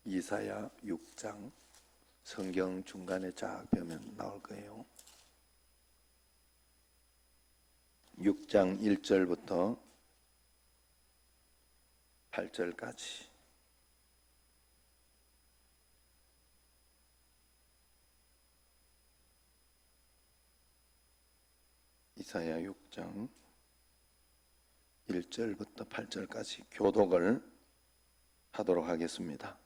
이사야 6장 성경 중간에 쫙 펴면 나올 거예요. 6장 1절부터 8절까지. 이사야 6장 1절부터 8절까지 교독을 하도록 하겠습니다.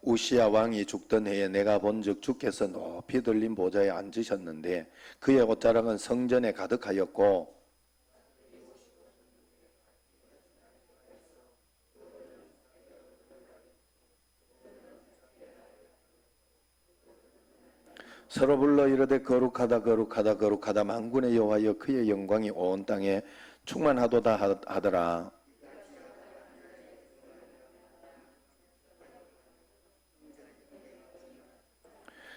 우시야 왕이 죽던 해에 내가 본즉 주께서 높이 들린 보좌에 앉으셨는데 그의 옷자락은 성전에 가득하였고 서로 불러 이르되 거룩하다 거룩하다 거룩하다 만군의 여호와여 그의 영광이 온 땅에 충만하도다 하더라.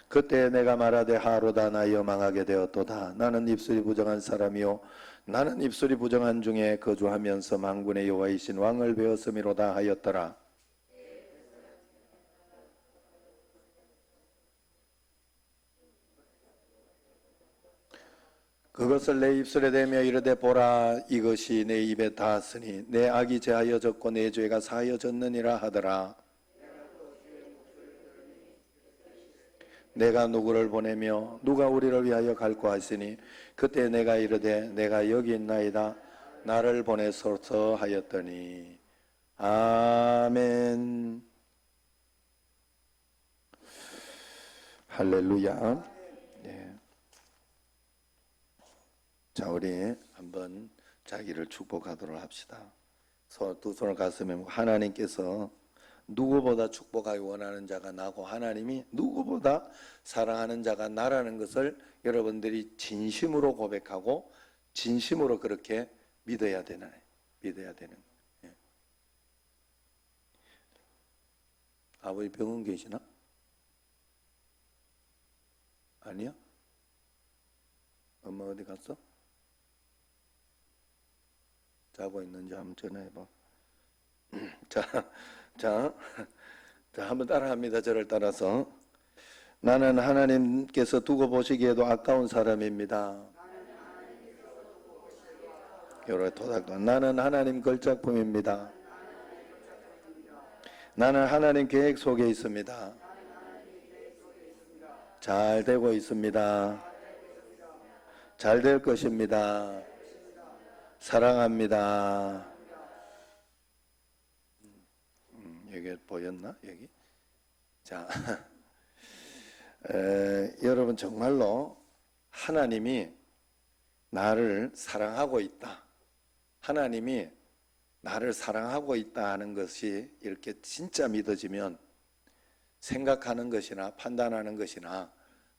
그때 내가 말하되 하로다 나여 망하게 되었도다. 나는 입술이 부정한 사람이요 나는 입술이 부정한 중에 거주하면서 만군의 여호와이신 왕을 배웠음이로다 하였더라. 그것을 내 입술에 대며 이르되 보라 이것이 내 입에 닿았으니 내 악이 제하여졌고 내 죄가 사하여졌느니라 하더라. 내가 누구를 보내며 누가 우리를 위하여 갈고 하시니 그때 내가 이르되 내가 여기 있나이다 나를 보내소서 하였더니 아멘. 할렐루야. 네. 자, 우리 한번 자기를 축복하도록 합시다. 두 손을 가슴에 모으고 하나님께서 누구보다 축복하기 원하는 자가 나고 하나님이 누구보다 사랑하는 자가 나라는 것을 여러분들이 진심으로 고백하고 진심으로 그렇게 믿어야 되는. 예. 아버지 병원 계시나? 아니야? 엄마 어디 갔어? 자고 있는지 한번 전화해봐. 자, 한번 따라합니다. 저를 따라서. 나는 하나님께서 두고 보시기에도 아까운 사람입니다. 나는 하나님 걸작품입니다. 나는 하나님 계획 속에 있습니다. 잘 되고 있습니다. 잘 될 것입니다. 사랑합니다. 여기 보였나? 여기? 자, 여러분 정말로 하나님이 나를 사랑하고 있다. 하나님이 나를 사랑하고 있다 하는 것이 이렇게 진짜 믿어지면 생각하는 것이나 판단하는 것이나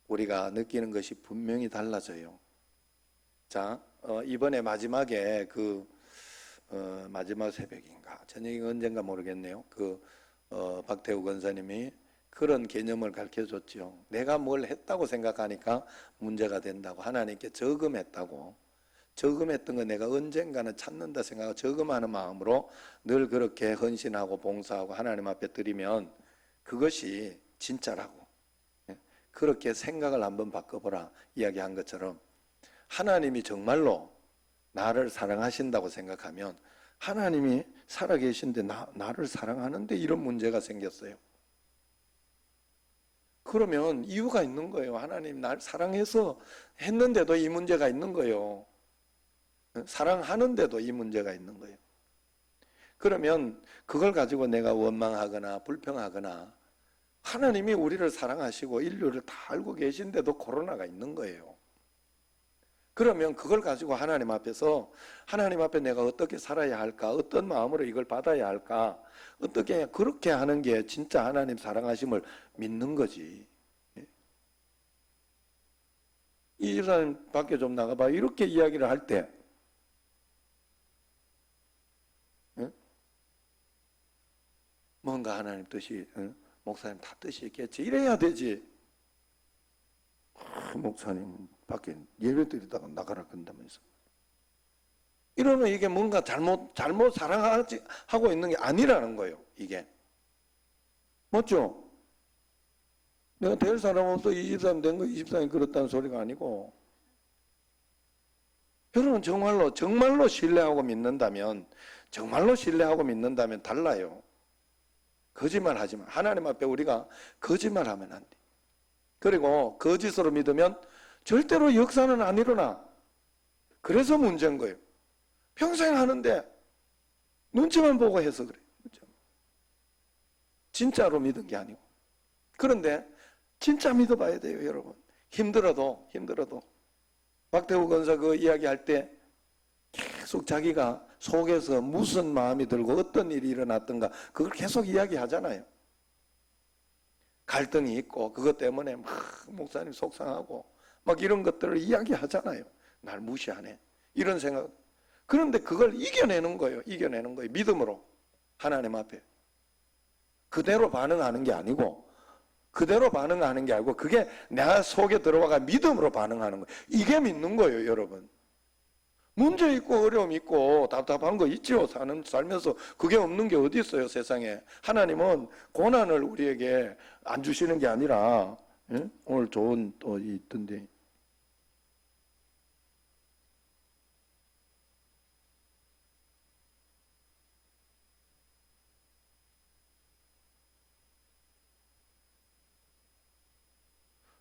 우리가 느끼는 것이 분명히 달라져요. 자, 이번에 마지막에 마지막 새벽인가 저녁이 언젠가 모르겠네요. 박태우 권사님이 그런 개념을 가르쳐줬죠. 내가 뭘 했다고 생각하니까 문제가 된다고. 하나님께 저금했다고. 저금했던 거 내가 언젠가는 찾는다 생각하고 저금하는 마음으로 늘 그렇게 헌신하고 봉사하고 하나님 앞에 드리면 그것이 진짜라고. 그렇게 생각을 한번 바꿔보라 이야기한 것처럼 하나님이 정말로 나를 사랑하신다고 생각하면 하나님이 살아계신데 나를 사랑하는데 이런 문제가 생겼어요. 그러면 이유가 있는 거예요. 하나님 날 사랑해서 했는데도 이 문제가 있는 거예요. 사랑하는데도 이 문제가 있는 거예요. 그러면 그걸 가지고 내가 원망하거나 불평하거나 하나님이 우리를 사랑하시고 인류를 다 알고 계신데도 코로나가 있는 거예요. 그러면 그걸 가지고 하나님 앞에서 하나님 앞에 내가 어떻게 살아야 할까? 어떤 마음으로 이걸 받아야 할까? 어떻게 그렇게 하는 게 진짜 하나님 사랑하심을 믿는 거지. 이 사람 밖에 좀 나가봐. 이렇게 이야기를 할 때 뭔가 하나님 뜻이 목사님 다 뜻이 있겠지. 이래야 되지. 목사님 밖에 예배 드리다가 나가라 그런다면서. 이러면 이게 뭔가 잘못 사랑하고 있는 게 아니라는 거예요. 이게 맞죠? 내가 될 사람 없어 23 된 거 23이 그렇다는 소리가 아니고, 여러분 정말로 신뢰하고 믿는다면, 정말로 신뢰하고 믿는다면 달라요. 거짓말 하지 마. 하나님 앞에 우리가 거짓말하면 안 돼. 그리고 거짓으로 믿으면 절대로 역사는 안 일어나. 그래서 문제인 거예요. 평생 하는데 눈치만 보고 해서 그래. 진짜로 믿은 게 아니고. 그런데 진짜 믿어봐야 돼요, 여러분. 힘들어도 박태우 권사 그 이야기할 때 계속 자기가 속에서 무슨 마음이 들고 어떤 일이 일어났던가 그걸 계속 이야기하잖아요. 갈등이 있고 그것 때문에 막 목사님 속상하고 막 이런 것들을 이야기하잖아요. 날 무시하네 이런 생각. 그런데 그걸 이겨내는 거예요. 믿음으로 하나님 앞에 그대로 반응하는 게 아니고, 그게 내 속에 들어와가 믿음으로 반응하는 거예요. 이게 믿는 거예요, 여러분. 문제 있고 어려움 있고 답답한 거 있죠. 살면서 그게 없는 게 어디 있어요, 세상에. 하나님은 고난을 우리에게 안 주시는 게 아니라, 예? 오늘 좋은 또 있던데.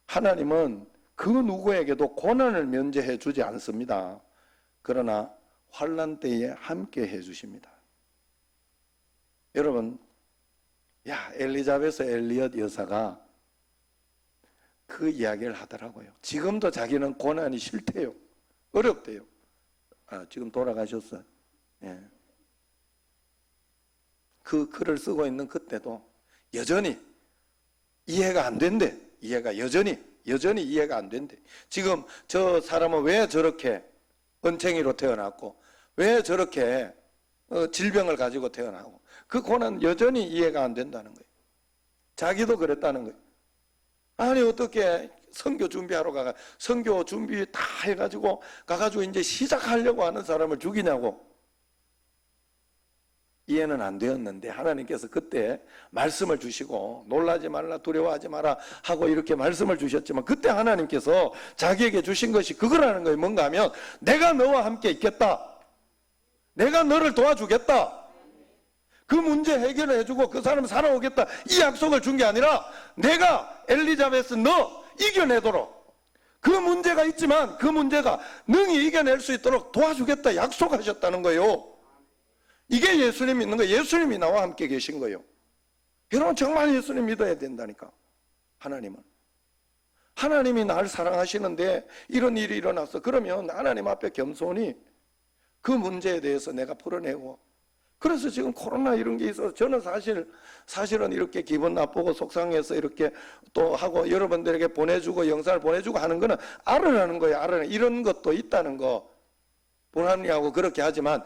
하나님은 그 누구에게도 고난을 면제해 주지 않습니다. 그러나 환난 때에 함께 해 주십니다. 여러분, 엘리자베스 엘리엇 여사가 그 이야기를 하더라고요. 지금도 자기는 고난이 싫대요. 어렵대요. 지금 돌아가셨어요. 예. 그 글을 쓰고 있는 그때도 여전히 이해가 안 된대. 여전히 이해가 안 된대. 지금 저 사람은 왜 저렇게 은챙이로 태어났고, 왜 저렇게 질병을 가지고 태어나고, 그 고난 여전히 이해가 안 된다는 거예요. 자기도 그랬다는 거예요. 아니 어떻게 선교 준비하러 선교 준비 다 해가지고 가가지고 이제 시작하려고 하는 사람을 죽이냐고. 이해는 안 되었는데 하나님께서 그때 말씀을 주시고, 놀라지 말라 두려워하지 마라 하고 이렇게 말씀을 주셨지만, 그때 하나님께서 자기에게 주신 것이 그거라는 거예요. 뭔가 하면 내가 너와 함께 있겠다, 내가 너를 도와주겠다, 그 문제 해결을 해주고 그 사람 살아오겠다, 이 약속을 준 게 아니라 내가 엘리자베스 너 이겨내도록, 그 문제가 있지만 그 문제가 능히 이겨낼 수 있도록 도와주겠다 약속하셨다는 거예요. 이게 예수님 믿는 거예요. 예수님이 나와 함께 계신 거예요. 여러분 정말 예수님 믿어야 된다니까. 하나님이 날 사랑하시는데 이런 일이 일어났어. 그러면 하나님 앞에 겸손히 그 문제에 대해서 내가 풀어내고, 그래서 지금 코로나 이런 게 있어서 저는 사실은 이렇게 기분 나쁘고 속상해서 이렇게 또 하고 여러분들에게 보내주고 영상을 보내주고 하는 거는 알으라는 거예요. 이런 것도 있다는 거 불합리하고 그렇게 하지만,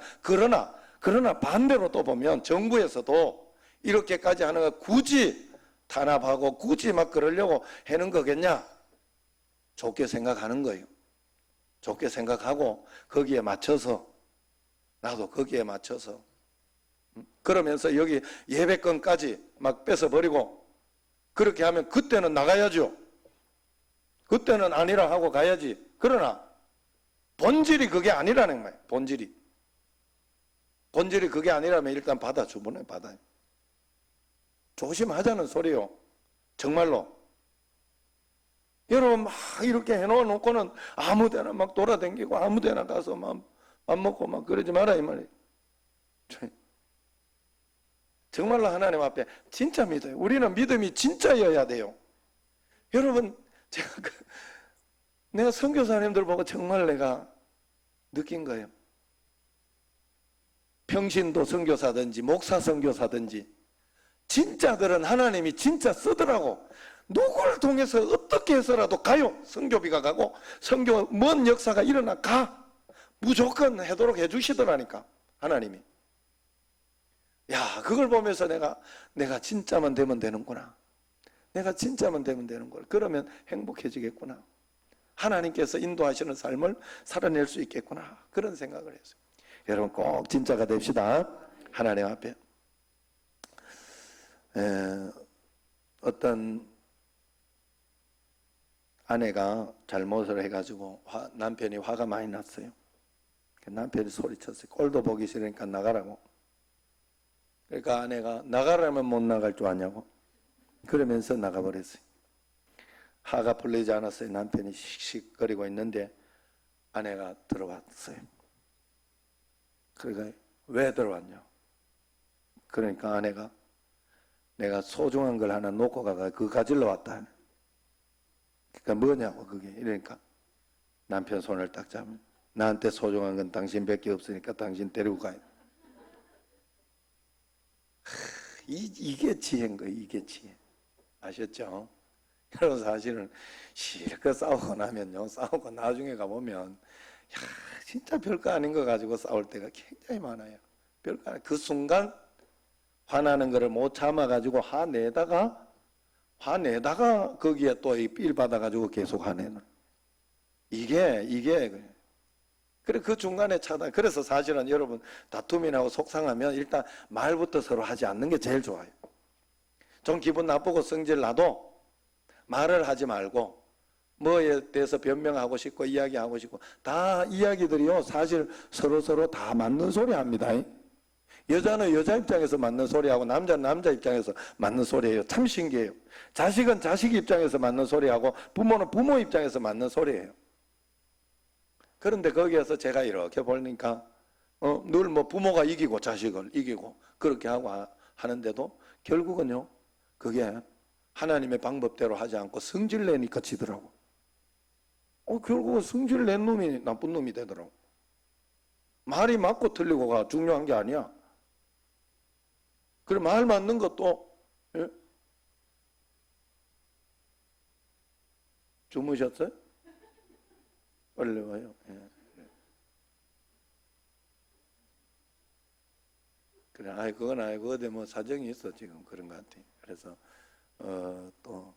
그러나 반대로 또 보면 정부에서도 이렇게까지 하는 거 굳이 탄압하고 굳이 막 그러려고 하는 거겠냐? 좋게 생각하는 거예요. 좋게 생각하고 거기에 맞춰서, 나도 거기에 맞춰서, 그러면서 여기 예배권까지 막 뺏어버리고 그렇게 하면 그때는 나가야죠. 그때는 아니라 하고 가야지. 그러나 본질이 그게 아니라는 거예요. 본질이 그게 아니라면 일단 받아주면 받아요. 조심하자는 소리요. 정말로. 여러분 막 이렇게 해놓고는 아무데나 막 돌아다니고 아무데나 가서 막 밥 먹고 막 그러지 마라 이 말이에요. 정말로 하나님 앞에 진짜 믿어요. 우리는 믿음이 진짜여야 돼요. 여러분 내가 선교사님들 보고 정말 내가 느낀 거예요. 평신도 선교사든지 목사 선교사든지 진짜들은 하나님이 진짜 쓰더라고. 누구를 통해서 어떻게 해서라도 가요. 선교비가 가고 선교 먼 역사가 일어나 가. 무조건 하도록 해주시더라니까 하나님이. 그걸 보면서 내가 진짜만 되면 되는구나. 내가 진짜만 되면 되는구나. 그러면 행복해지겠구나. 하나님께서 인도하시는 삶을 살아낼 수 있겠구나. 그런 생각을 했어요. 여러분 꼭 진짜가 됩시다. 하나님 앞에. 어떤 아내가 잘못을 해가지고 남편이 화가 많이 났어요. 남편이 소리쳤어요. 꼴도 보기 싫으니까 나가라고. 그러니까 아내가 나가라면 못 나갈 줄 아냐고. 그러면서 나가버렸어요. 화가 풀리지 않았어요. 남편이 씩씩거리고 있는데 아내가 들어왔어요. 그러니까 왜 들어왔냐. 그러니까 아내가 내가 소중한 걸 하나 놓고 가가 그거 가지러 왔다. 그러니까 뭐냐고 그게. 이러니까 남편 손을 딱 잡으면 나한테 소중한 건 당신밖에 없으니까 당신 데리고 가야 돼. 이게 지혜인 거예요. 이게 지혜. 아셨죠? 여러분 사실은 실컷 싸우고 나면요. 싸우고 나중에 가보면 야 진짜 별거 아닌 거 가지고 싸울 때가 굉장히 많아요. 별거 아닌 그 순간 화나는 거를 못 참아가지고 화내다가 거기에 또 삘 받아가지고 계속 화내는 이게 그래 그 중간에 차단. 그래서 사실은 여러분 다툼이 나고 속상하면 일단 말부터 서로 하지 않는 게 제일 좋아요. 좀 기분 나쁘고 성질 나도 말을 하지 말고 뭐에 대해서 변명하고 싶고 이야기하고 싶고 다 이야기들이요 사실 서로 다 맞는 소리 합니다. 여자는 여자 입장에서 맞는 소리하고 남자는 남자 입장에서 맞는 소리예요. 참 신기해요. 자식은 자식 입장에서 맞는 소리하고 부모는 부모 입장에서 맞는 소리예요. 그런데 거기에서 제가 이렇게 보니까 늘 뭐 부모가 이기고 자식을 이기고 그렇게 하고 하는데도 결국은요 그게 하나님의 방법대로 하지 않고 성질 내니까 지더라고. 결국은 성질 낸 놈이 나쁜 놈이 되더라고. 말이 맞고 틀리고가 중요한 게 아니야. 그래 말 맞는 것도 예? 주무셨어요? 원래 와요. 예. 그래, 그건 아니고 어디 뭐 사정이 있어 지금 그런 것 같아. 그래서 또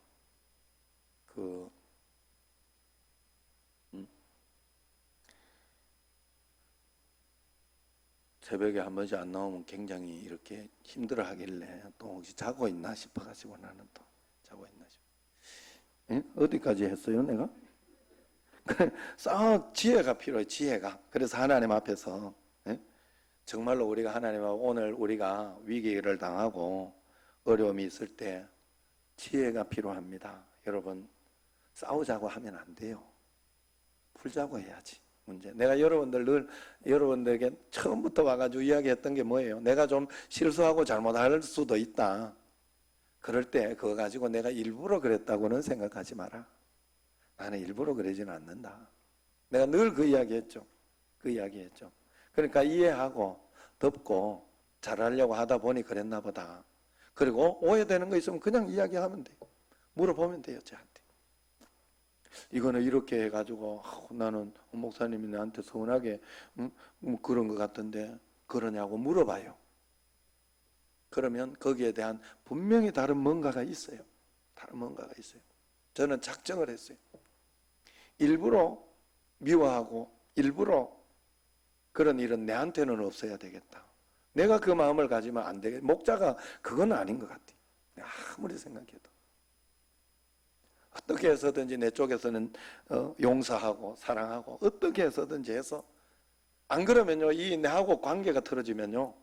새벽에 한 번씩 안 나오면 굉장히 이렇게 힘들어 하길래 또 혹시 자고 있나 싶어가지고 나는 또 자고 있나 싶어. 예? 어디까지 했어요 내가? 지혜가 필요해. 지혜가. 그래서 하나님 앞에서 정말로 우리가 하나님 앞에 오늘 우리가 위기를 당하고 어려움이 있을 때 지혜가 필요합니다. 여러분 싸우자고 하면 안 돼요. 풀자고 해야지. 문제. 내가 여러분들에게 처음부터 와가지고 이야기했던 게 뭐예요? 내가 좀 실수하고 잘못할 수도 있다. 그럴 때 그거 가지고 내가 일부러 그랬다고는 생각하지 마라. 나는 일부러 그러지는 않는다. 내가 늘 그 이야기했죠. 그러니까 이해하고 덮고 잘하려고 하다 보니 그랬나 보다. 그리고 오해되는 거 있으면 그냥 이야기하면 돼요. 물어보면 돼요. 저한테. 이거는 이렇게 해가지고 나는 목사님이 나한테 서운하게 그런 것 같던데 그러냐고 물어봐요. 그러면 거기에 대한 분명히 다른 뭔가가 있어요. 저는 작정을 했어요. 일부러 미워하고 일부러 그런 일은 내한테는 없어야 되겠다. 내가 그 마음을 가지면 안 되겠다. 목자가 그건 아닌 것 같아. 아무리 생각해도. 어떻게 해서든지 내 쪽에서는 용서하고 사랑하고 어떻게 해서든지 해서 안 그러면요 이 내하고 관계가 틀어지면요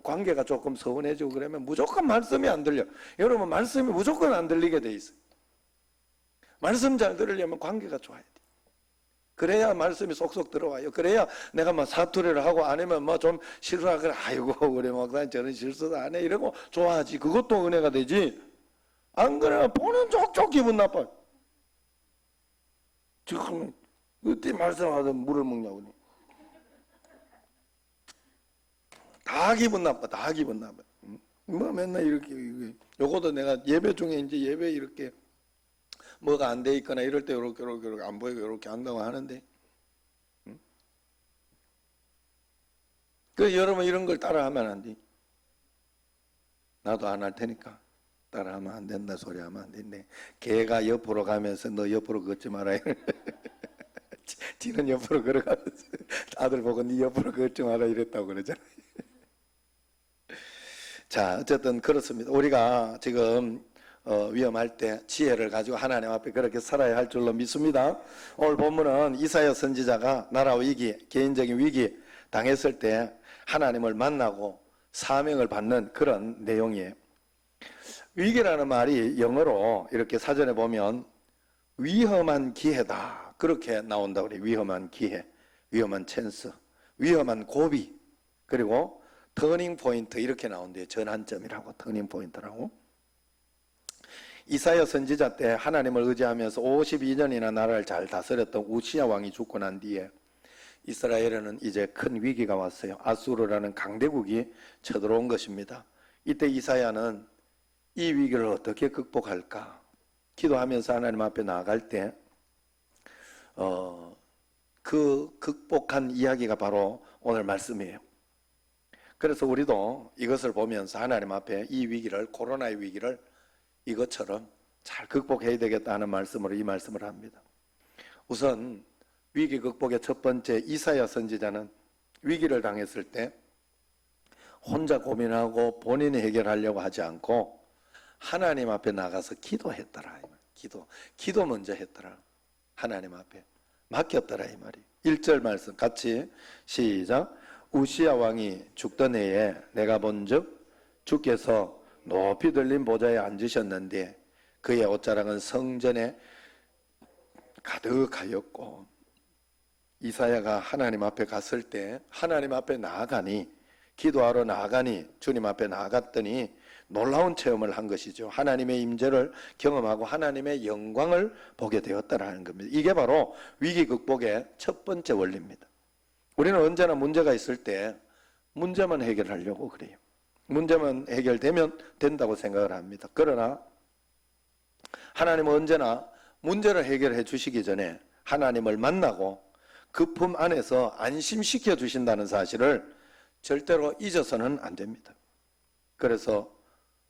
관계가 조금 서운해지고 그러면 무조건 말씀이 안 들려. 여러분 말씀이 무조건 안 들리게 돼 있어요. 말씀 잘 들으려면 관계가 좋아야 돼. 그래야 말씀이 쏙쏙 들어와요. 그래야 내가 뭐 사투리를 하고 아니면 뭐 좀 실수하거나 아이고 우리 목사님 저런 실수도 안 해 이러고 좋아하지. 그것도 은혜가 되지. 안 그러면 보는 족족 기분 나빠. 지금 어떻게 말씀하다 물을 먹냐고. 다 기분 나빠. 뭐 맨날 이렇게 요것도 내가 예배 중에 이제 예배 이렇게 뭐가 안 돼 있거나 이럴 때 이렇게 안 보이고 이렇게 한다고 하는데 그 여러분 이런 걸 따라하면 안 돼. 나도 안 할 테니까. 따라하면 안 된다 소리 하면 안 된대. 개가 옆으로 가면서 너 옆으로 걷지 마라. 지는 옆으로 걸어가면서 아들 보고 네 옆으로 걷지 마라 이랬다고 그러잖아요. 자 어쨌든 그렇습니다. 우리가 지금 위험할 때 지혜를 가지고 하나님 앞에 그렇게 살아야 할 줄로 믿습니다. 오늘 본문은 이사야 선지자가 나라 위기, 개인적인 위기 당했을 때 하나님을 만나고 사명을 받는 그런 내용이에요. 위기라는 말이 영어로 이렇게 사전에 보면 위험한 기회다 그렇게 나온다고 그래요. 위험한 기회, 위험한 찬스, 위험한 고비, 그리고 터닝 포인트 이렇게 나온대요. 전환점이라고, 터닝 포인트라고. 이사야 선지자 때 하나님을 의지하면서 52년이나 나라를 잘 다스렸던 우시야 왕이 죽고 난 뒤에 이스라엘에는 이제 큰 위기가 왔어요. 아수르라는 강대국이 쳐들어온 것입니다. 이때 이사야는 이 위기를 어떻게 극복할까 기도하면서 하나님 앞에 나아갈 때 그 극복한 이야기가 바로 오늘 말씀이에요. 그래서 우리도 이것을 보면서 하나님 앞에 이 위기를, 코로나의 위기를 이것처럼 잘 극복해야 되겠다 하는 말씀으로 이 말씀을 합니다. 우선 위기 극복의 첫 번째, 이사야 선지자는 위기를 당했을 때 혼자 고민하고 본인이 해결하려고 하지 않고 하나님 앞에 나가서 기도했더라. 기도 먼저 했더라. 하나님 앞에 맡겼더라 이 말이. 1절 말씀 같이 시작. 우시야 왕이 죽던 해에 내가 본즉 주께서 높이 들린 보좌에 앉으셨는데 그의 옷자락은 성전에 가득하였고, 이사야가 하나님 앞에 갔을 때 하나님 앞에 나아가니, 기도하러 나아가니, 주님 앞에 나아갔더니 놀라운 체험을 한 것이죠. 하나님의 임재를 경험하고 하나님의 영광을 보게 되었다라는 겁니다. 이게 바로 위기 극복의 첫 번째 원리입니다. 우리는 언제나 문제가 있을 때 문제만 해결하려고 그래요. 문제만 해결되면 된다고 생각을 합니다. 그러나 하나님은 언제나 문제를 해결해 주시기 전에 하나님을 만나고 그 품 안에서 안심시켜 주신다는 사실을 절대로 잊어서는 안 됩니다. 그래서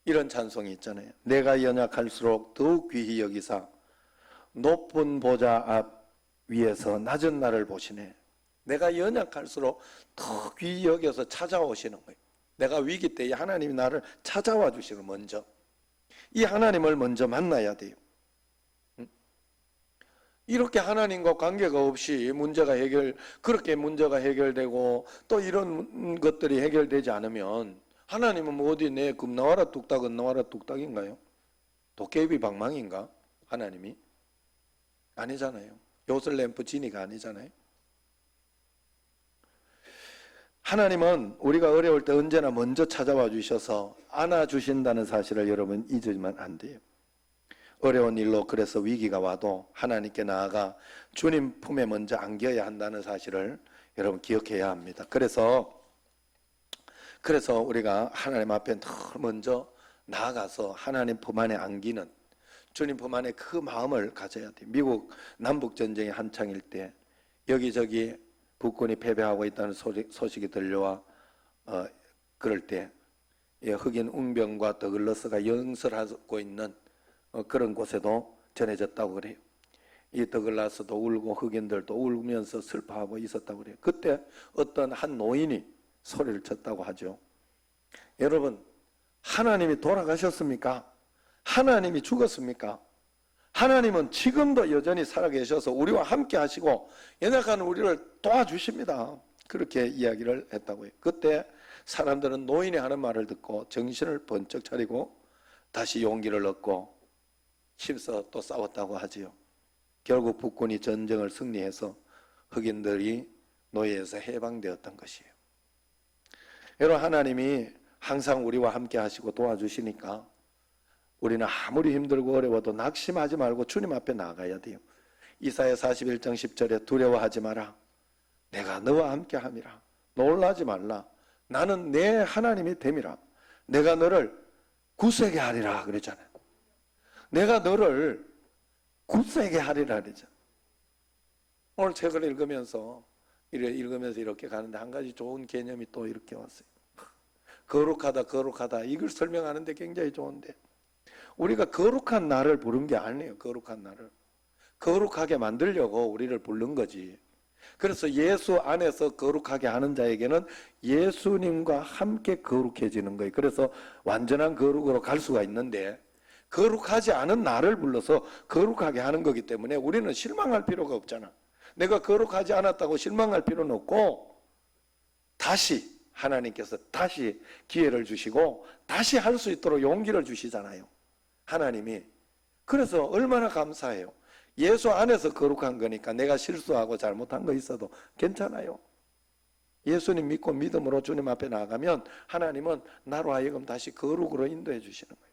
이런 찬송이 있잖아요. 내가 연약할수록 더욱 귀히 여기사 높은 보좌 앞 위에서 낮은 나를 보시네. 내가 연약할수록 더 귀히 여겨서 찾아오시는 거예요. 내가 위기 때에 하나님이 나를 찾아와 주시는, 먼저 이 하나님을 먼저 만나야 돼요. 이렇게 하나님과 관계가 없이 그렇게 문제가 해결되고 또 이런 것들이 해결되지 않으면 하나님은 뭐 어디 내 금나와라 뚝딱 은나와라 뚝딱인가요? 도깨비 방망인가? 하나님이? 아니잖아요. 요술램프 지니가 아니잖아요. 하나님은 우리가 어려울 때 언제나 먼저 찾아와 주셔서 안아주신다는 사실을 여러분 잊으면 안 돼요. 어려운 일로 그래서 위기가 와도 하나님께 나아가 주님 품에 먼저 안겨야 한다는 사실을 여러분 기억해야 합니다. 그래서 우리가 하나님 앞에 늘 먼저 나아가서 하나님 품 안에 안기는, 주님 품 안에 그 마음을 가져야 돼요. 미국 남북전쟁이 한창일 때 여기저기 북군이 패배하고 있다는 소식이 들려와 그럴 때 흑인 웅병과 더글러스가 연설하고 있는 그런 곳에도 전해졌다고 그래요. 이 더글라스도 울고 흑인들도 울면서 슬퍼하고 있었다고 그래요. 그때 어떤 한 노인이 소리를 쳤다고 하죠. 여러분, 하나님이 돌아가셨습니까? 하나님이 죽었습니까? 하나님은 지금도 여전히 살아계셔서 우리와 함께 하시고 연약한 우리를 도와주십니다. 그렇게 이야기를 했다고 해요. 그때 사람들은 노인이 하는 말을 듣고 정신을 번쩍 차리고 다시 용기를 얻고 힘써 또 싸웠다고 하지요. 결국 북군이 전쟁을 승리해서 흑인들이 노예에서 해방되었던 것이에요. 여러분, 하나님이 항상 우리와 함께 하시고 도와주시니까 우리는 아무리 힘들고 어려워도 낙심하지 말고 주님 앞에 나가야 돼요. 이사야 41장 10절에 두려워하지 마라. 내가 너와 함께 함이라. 놀라지 말라. 나는 내 하나님이 됨이라. 내가 너를 굳세게 하리라 그랬잖아요. 내가 너를 굳세게 하리라 그랬잖아요. 오늘 책을 읽으면서 이렇게 가는데 한 가지 좋은 개념이 또 이렇게 왔어요. 거룩하다 이걸 설명하는데 굉장히 좋은데, 우리가 거룩한 나를 부른 게 아니에요. 거룩한 나를 거룩하게 만들려고 우리를 부른 거지. 그래서 예수 안에서 거룩하게 하는 자에게는 예수님과 함께 거룩해지는 거예요. 그래서 완전한 거룩으로 갈 수가 있는데, 거룩하지 않은 나를 불러서 거룩하게 하는 거기 때문에 우리는 실망할 필요가 없잖아. 내가 거룩하지 않았다고 실망할 필요는 없고, 다시 하나님께서 다시 기회를 주시고 다시 할 수 있도록 용기를 주시잖아요, 하나님이. 그래서 얼마나 감사해요. 예수 안에서 거룩한 거니까 내가 실수하고 잘못한 거 있어도 괜찮아요. 예수님 믿고 믿음으로 주님 앞에 나가면 하나님은 나로 하여금 다시 거룩으로 인도해 주시는 거예요.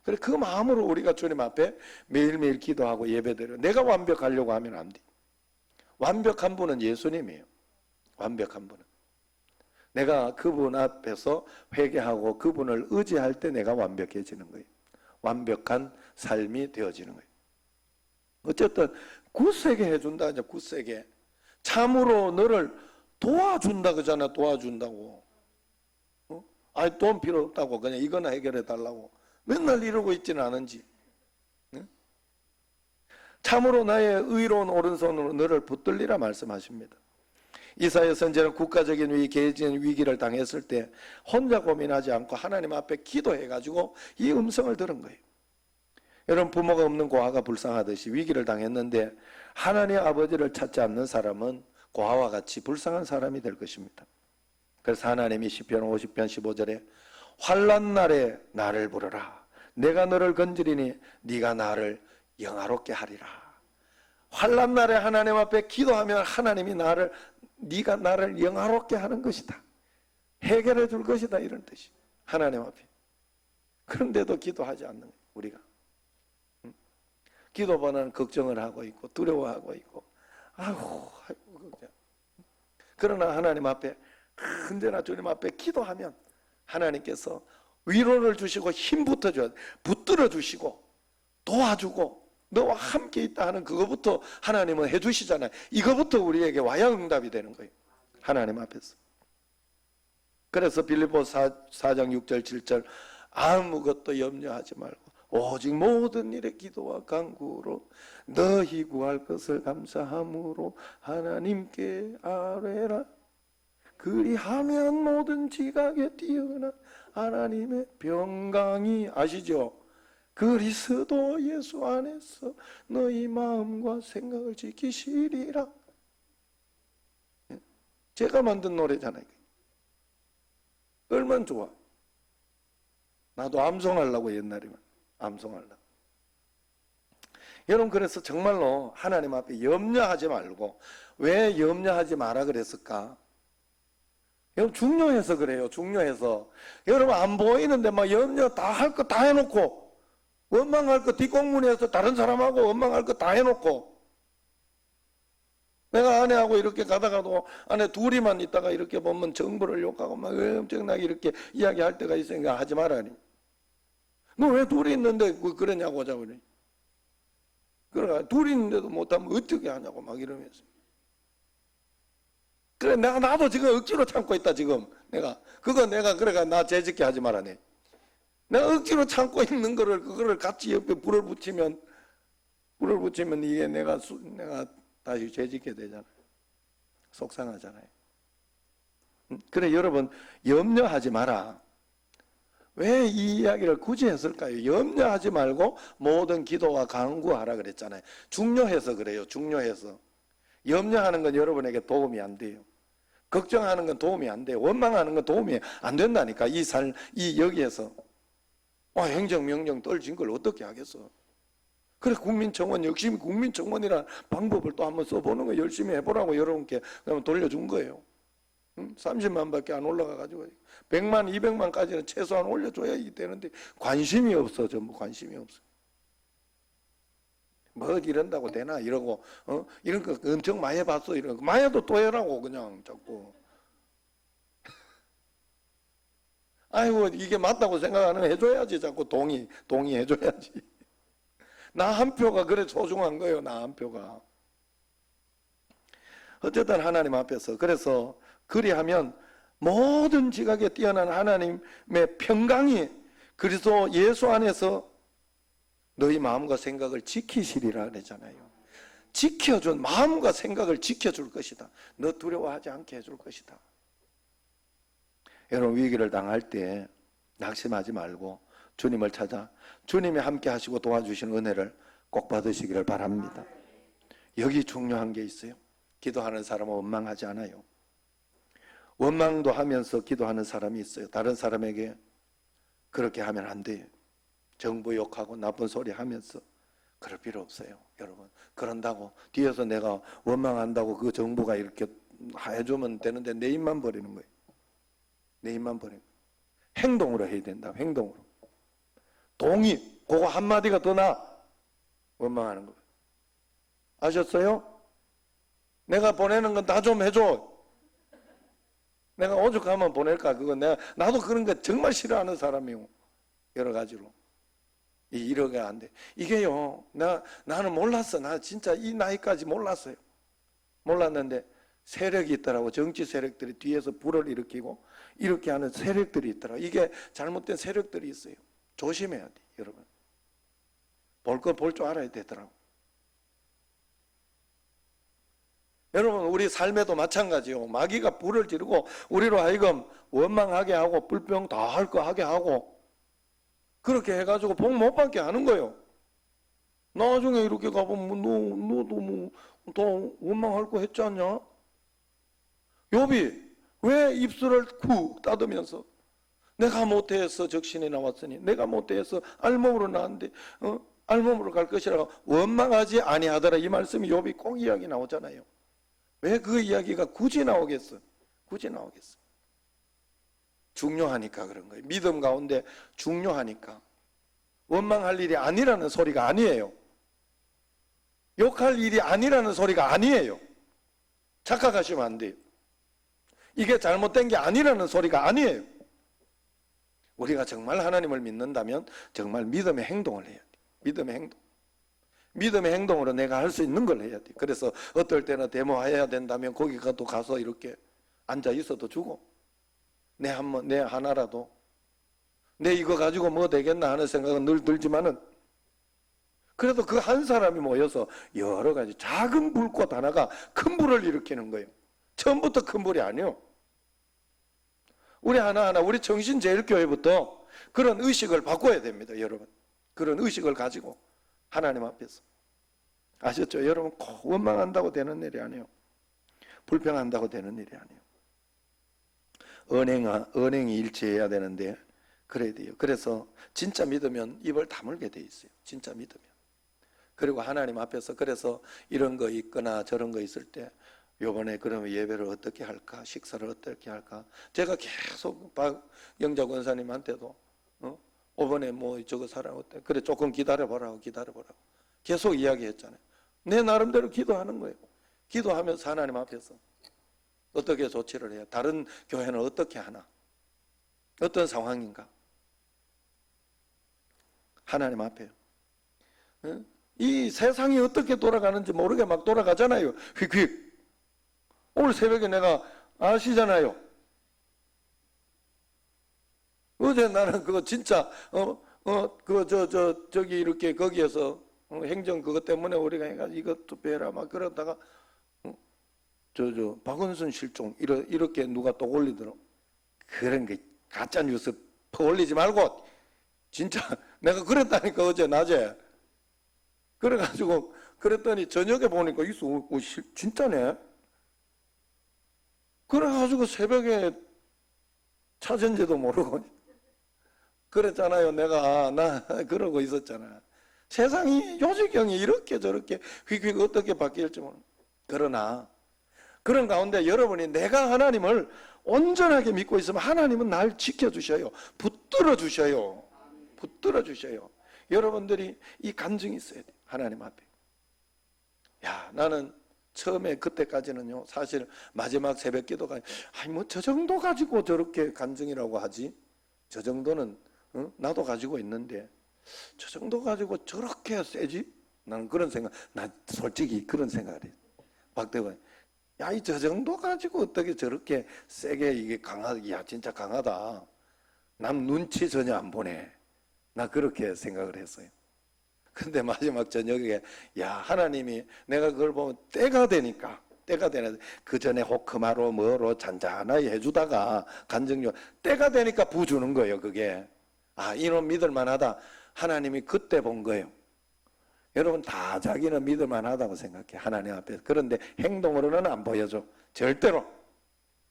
그래, 그 마음으로 우리가 주님 앞에 매일매일 기도하고 예배드려요. 내가 완벽하려고 하면 안 돼. 완벽한 분은 예수님이에요. 완벽한 분은. 내가 그분 앞에서 회개하고 그분을 의지할 때 내가 완벽해지는 거예요. 완벽한 삶이 되어지는 거예요. 어쨌든 굳세게 해준다. 이제 굳세게. 참으로 너를 도와준다 그러잖아. 도와준다고. 아니, 돈 필요 없다고 그냥 이거나 해결해 달라고 맨날 이러고 있지는 않은지. 참으로 나의 의로운 오른손으로 너를 붙들리라 말씀하십니다. 이사야 선지자는 국가적인 위기, 개인적인 위기를 당했을 때 혼자 고민하지 않고 하나님 앞에 기도해가지고 이 음성을 들은 거예요. 여러분, 부모가 없는 고아가 불쌍하듯이 위기를 당했는데 하나님 아버지를 찾지 않는 사람은 고아와 같이 불쌍한 사람이 될 것입니다. 그래서 하나님이 시편 50편 15절에 환난 날에 나를 부르라. 내가 너를 건지리니 네가 나를 영화롭게 하리라. 환난 날에 하나님 앞에 기도하면 하나님이 네가 나를 영화롭게 하는 것이다. 해결해 줄 것이다. 이런 뜻이. 하나님 앞에. 그런데도 기도하지 않는 거예요, 우리가. 기도보다는 걱정을 하고 있고 두려워하고 있고 아이고 걱정. 그러나 하나님 앞에 언제나 주님 앞에 기도하면 하나님께서 위로를 주시고 힘부터 붙들어 주시고 도와주고 너와 함께 있다 하는 그거부터 하나님은 해주시잖아요. 이거부터 우리에게 와야 응답이 되는 거예요, 하나님 앞에서. 그래서 빌립보서 4장 6절 7절 아무것도 염려하지 말고 오직 모든 일에 기도와 간구로 너희 구할 것을 감사함으로 하나님께 아뢰라. 그리하면 모든 지각에 뛰어난 하나님의 평강이, 아시죠? 그리스도 예수 안에서 너희 마음과 생각을 지키시리라. 제가 만든 노래잖아요. 얼마나 좋아. 나도 암송하려고 옛날에만 암송하려고. 여러분, 그래서 정말로 하나님 앞에 염려하지 말고, 왜 염려하지 마라 그랬을까? 여러분, 중요해서 그래요. 중요해서. 여러분, 안 보이는데 막 염려 다 할 거 다 해놓고, 원망할 거 뒷공문에서 다른 사람하고 원망할 거 다 해놓고, 내가 아내하고 이렇게 가다가도 아내 둘이만 있다가 이렇게 보면 정부를 욕하고 막 엄청나게 이렇게 이야기할 때가 있으니까 하지 말아니. 너 왜 둘이 있는데 그러냐고 하자고. 그래, 둘이 있는데도 못하면 어떻게 하냐고 막 이러면서. 그래, 나도 지금 억지로 참고 있다, 지금. 내가 그래가 나 죄짓게 하지 말아네. 내가 억지로 참고 있는 그거를 같이 옆에 불을 붙이면 이게 내가 다시 죄짓게 되잖아요. 속상하잖아요. 그래, 여러분, 염려하지 마라. 왜 이 이야기를 굳이 했을까요? 염려하지 말고 모든 기도와 간구하라 그랬잖아요. 중요해서 그래요. 중요해서. 염려하는 건 여러분에게 도움이 안 돼요. 걱정하는 건 도움이 안 돼요. 원망하는 건 도움이 안 된다니까. 여기에서. 행정명령 떨어진 걸 어떻게 하겠어? 그래, 국민청원, 열심히 국민청원이라는 방법을 또 한번 써보는 거 열심히 해보라고 여러분께 그러면 돌려준 거예요. 30만밖에 안 올라가가지고 100만, 200만까지는 최소한 올려줘야 되는데 관심이 없어. 전부 관심이 없어. 뭐 이런다고 되나 이러고 이런 거 엄청 많이 해봤어. 이런 거 많이 해도 또 해라고 그냥 자꾸. 아이고, 이게 맞다고 생각하는 해줘야지. 자꾸 동의해줘야지. 나 한 표가 그래 소중한 거예요. 나 한 표가. 어쨌든 하나님 앞에서, 그래서 그리하면 모든 지각에 뛰어난 하나님의 평강이 그리스도 예수 안에서 너희 마음과 생각을 지키시리라 그랬잖아요. 지켜준 마음과 생각을 지켜줄 것이다. 너 두려워하지 않게 해줄 것이다. 여러분, 위기를 당할 때 낙심하지 말고 주님을 찾아 주님이 함께 하시고 도와주시는 은혜를 꼭 받으시기를 바랍니다. 여기 중요한 게 있어요. 기도하는 사람은 원망하지 않아요. 원망도 하면서 기도하는 사람이 있어요. 다른 사람에게 그렇게 하면 안 돼요. 정부 욕하고 나쁜 소리 하면서 그럴 필요 없어요. 여러분, 그런다고 뒤에서 내가 원망한다고 그 정부가 이렇게 해주면 되는데 내 입만 버리는 거예요. 내 입만 버리는 거예요. 행동으로 해야 된다. 행동으로. 동의, 그거 한마디가 더 나아. 원망하는 거. 아셨어요? 내가 보내는 건 다 좀 해줘. 내가 오죽하면 보낼까? 그거 나도 그런 거 정말 싫어하는 사람이요. 여러 가지로. 이러게 안 돼. 이게요, 나는 몰랐어. 나 진짜 이 나이까지 몰랐어요. 몰랐는데 세력이 있더라고. 정치 세력들이 뒤에서 불을 일으키고 이렇게 하는 세력들이 있더라고. 이게 잘못된 세력들이 있어요. 조심해야 돼, 여러분. 볼 거 볼 줄 알아야 되더라고. 여러분, 우리 삶에도 마찬가지요. 마귀가 불을 지르고 우리로 하여금 원망하게 하고 불평 다 할 거 하게 하고 그렇게 해가지고 복 못 받게 하는 거예요. 나중에 이렇게 가보면 너도 뭐 더 원망할 거 했지 않냐? 욥이 왜 입술을 쿡 따으면서 내가 못해서 적신이 나왔으니 내가 못해서 알몸으로 나왔는데 알몸으로 갈 것이라고 원망하지 아니하더라. 이 말씀이 욥이 꼭 이야기 나오잖아요. 왜 그 이야기가 굳이 나오겠어? 굳이 나오겠어? 중요하니까 그런 거예요. 믿음 가운데 중요하니까. 원망할 일이 아니라는 소리가 아니에요. 욕할 일이 아니라는 소리가 아니에요. 착각하시면 안 돼요. 이게 잘못된 게 아니라는 소리가 아니에요. 우리가 정말 하나님을 믿는다면 정말 믿음의 행동을 해야 돼요. 믿음의 행동. 믿음의 행동으로 내가 할 수 있는 걸 해야 돼. 그래서 어떨 때는 데모해야 된다면 거기 가서 이렇게 앉아 있어도 주고 내 하나라도 내 이거 가지고 뭐 되겠나 하는 생각은 늘 들지만은 그래도 그 한 사람이 모여서 여러 가지 작은 불꽃 하나가 큰 불을 일으키는 거예요. 처음부터 큰 불이 아니요. 우리 하나하나 우리 정신제일교회부터 그런 의식을 바꿔야 됩니다. 여러분. 그런 의식을 가지고 하나님 앞에서. 아셨죠? 여러분, 꼭 원망한다고 되는 일이 아니에요. 불평한다고 되는 일이 아니에요. 언행이 일치해야 되는데 그래야 돼요. 그래서 진짜 믿으면 입을 다물게 돼 있어요. 진짜 믿으면. 그리고 하나님 앞에서 그래서 이런 거 있거나 저런 거 있을 때 요번에 그러면 예배를 어떻게 할까? 식사를 어떻게 할까? 제가 계속 박영자 권사님한테도 이번에 뭐 저거 사람 어때? 그래 조금 기다려보라고 계속 이야기했잖아요. 내 나름대로 기도하는 거예요. 기도하면서 하나님 앞에서 어떻게 조치를 해야 다른 교회는 어떻게 하나? 어떤 상황인가? 하나님 앞에요. 이 세상이 어떻게 돌아가는지 모르게 막 돌아가잖아요. 휙휙. 오늘 새벽에 내가 아시잖아요. 어제 나는 그거 진짜 저기 이렇게 거기에서 행정 그것 때문에 우리가 해가지고 이것도 빼라 막 그러다가 박원순 실종 이렇게 누가 또 올리더라고. 그런 게 가짜 뉴스 퍼올리지 말고 진짜 내가 그랬다니까 어제 낮에. 그래가지고 그랬더니 저녁에 보니까 있어. 진짜네. 그래가지고 새벽에 찾은지도 모르고 그랬잖아요. 나 그러고 있었잖아. 세상이 요지경이 이렇게 저렇게 휙휙 어떻게 바뀔지 모르. 그러나 그런 가운데 여러분이 내가 하나님을 온전하게 믿고 있으면 하나님은 날 지켜주셔요. 붙들어 주셔요. 붙들어 주셔요. 여러분들이 이 간증이 있어야 돼요. 하나님 앞에. 야, 나는 처음에 그때까지는요, 사실 마지막 새벽 기도가 뭐 저 정도 가지고 저렇게 간증이라고 하지? 저 정도는 나도 가지고 있는데 저 정도 가지고 저렇게 세지? 나는 그런 생각, 나 솔직히 그런 생각을 해요. 박대원, 야, 저 정도 가지고 어떻게 저렇게 세게 이게 강하다, 야, 진짜 강하다. 남 눈치 전혀 안 보네. 나 그렇게 생각을 했어요. 근데 마지막 저녁에, 야, 하나님이 내가 그걸 보면 때가 되니까, 그 전에 호크마로 뭐로 잔잔하게 해주다가 간증료, 때가 되니까 부 주는 거예요, 그게. 아, 이놈 믿을 만하다. 하나님이 그때 본 거예요. 여러분 다 자기는 믿을 만하다고 생각해, 하나님 앞에서. 그런데 행동으로는 안 보여줘. 절대로.